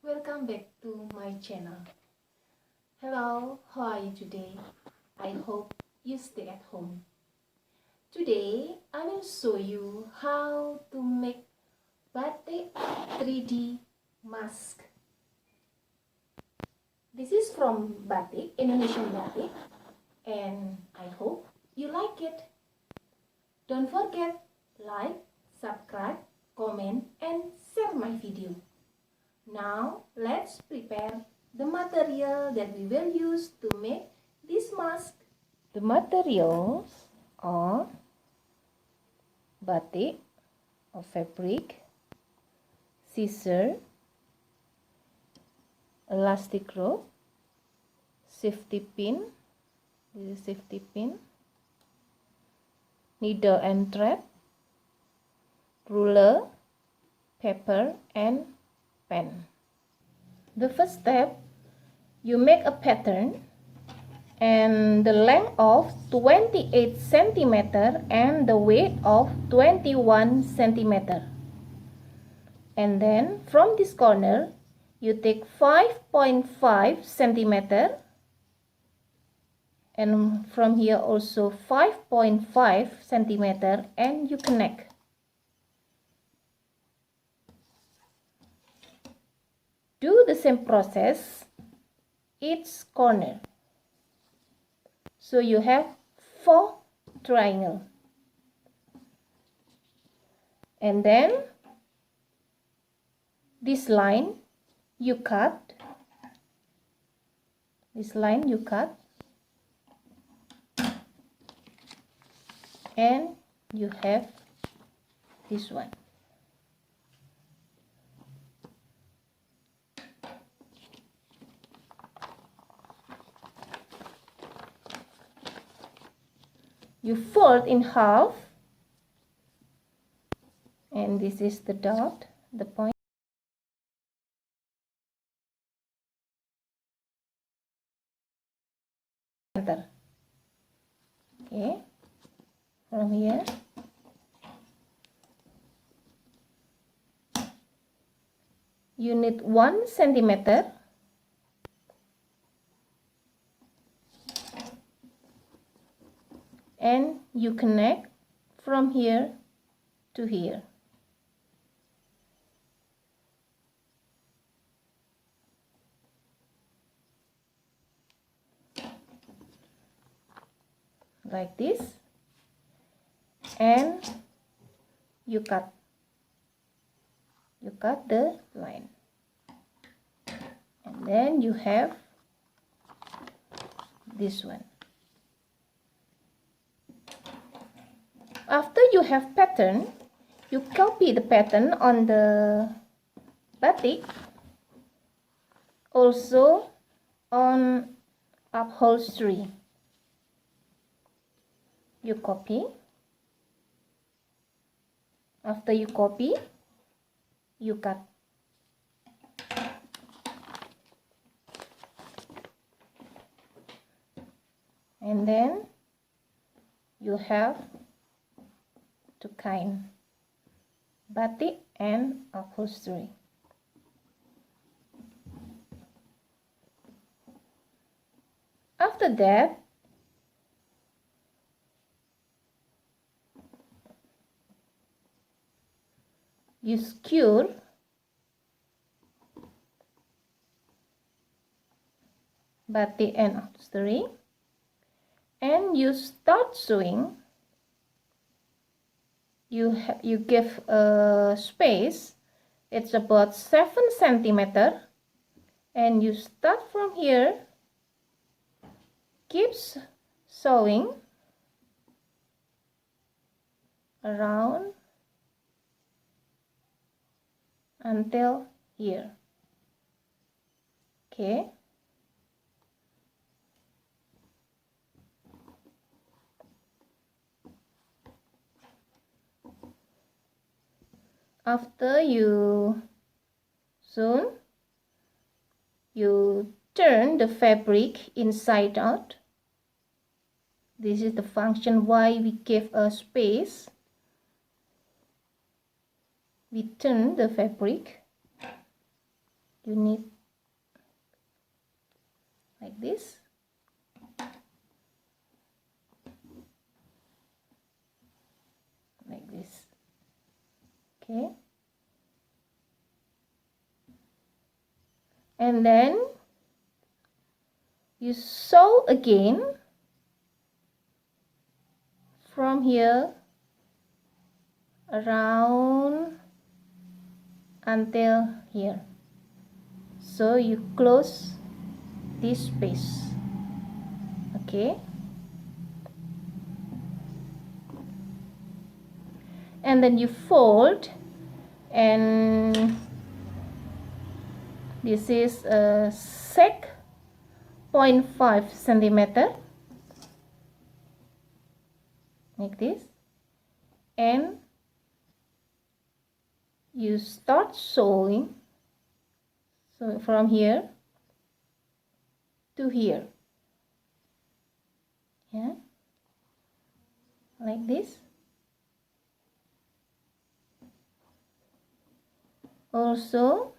Welcome back to my channel. Hello, how are you today? I hope you stay at home. Today I will show you how to make batik 3D mask. This is from Batik, Indonesian Batik, and I hope you like it. Don't forget like, subscribe, comment and share my video. Now let's prepare the material that we will use to make this mask. The materials are batik or fabric, scissors, elastic rope, safety pin, this is safety pin, needle and thread, ruler, paper and pen. The first step, you make a pattern and the length of 28 centimeter and the weight of 21 centimeter. And then from this corner you take 5.5 centimeter and from here also 5.5 centimeter and you connect. Do the same process each corner. So you have 4 triangles. And then this line you cut. This line you cut. And you have this one. You fold in half, and this is the dot, the point. Center. Okay, from here you need 1 centimeter. And you connect from here to here. Like this. And you cut. You cut the line. And then you have this one. After you have pattern, you copy the pattern on the batik, also on upholstery. You copy. After you copy, you cut. And then you have two kind, batik and upholstery. After that, you skewer batik and upholstery and you start sewing. You give a space, it's about 7 centimeter, and you start from here, keep sewing around until here. Okay. After you sew, you turn the fabric inside out. This is the function why we give a space. We turn the fabric you need like this. Like this. Okay. And then you sew again from here around until here. So you close this space. Okay. And then you fold, and this is a 6.5 centimeter, like this, and you start sewing. So from here to here, yeah, like this. Also,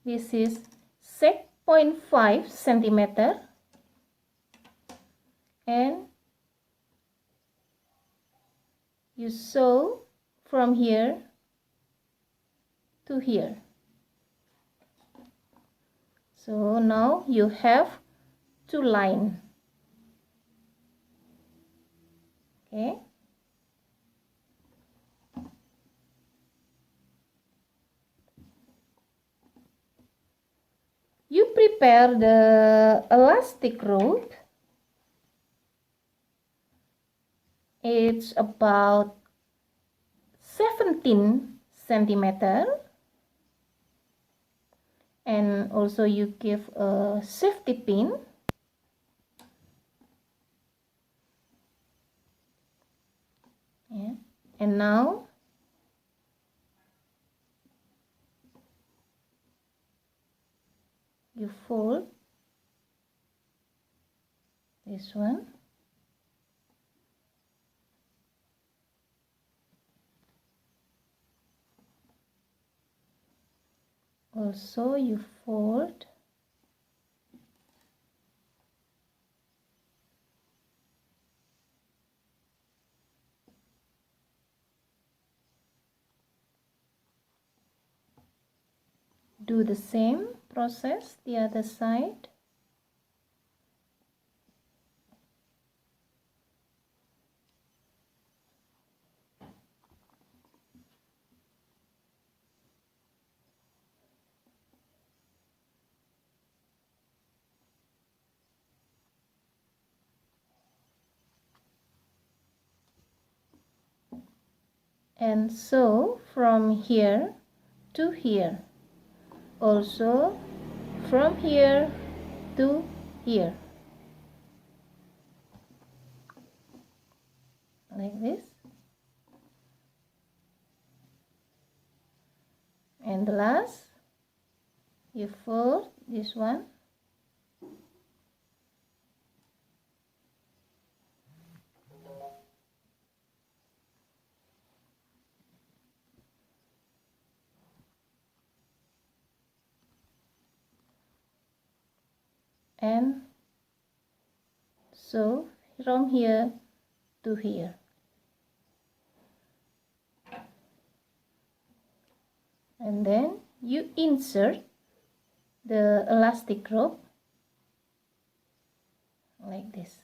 this is 6.5 centimeter, and you sew from here to here. So now you have 2 lines. Okay. You prepare the elastic rope. It's about 17 centimeter, and also you give a safety pin. Yeah. And now you fold this one. Also you fold do the same process the other side. And so from here to here, also from here to here, like this. And the last, you fold this one, and so from here to here. And then you insert the elastic rope like this.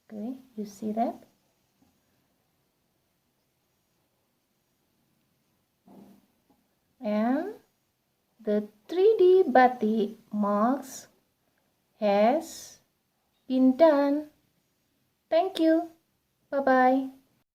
Okay, you see that? And the 3D batik marks has been done. Thank you. Bye-bye.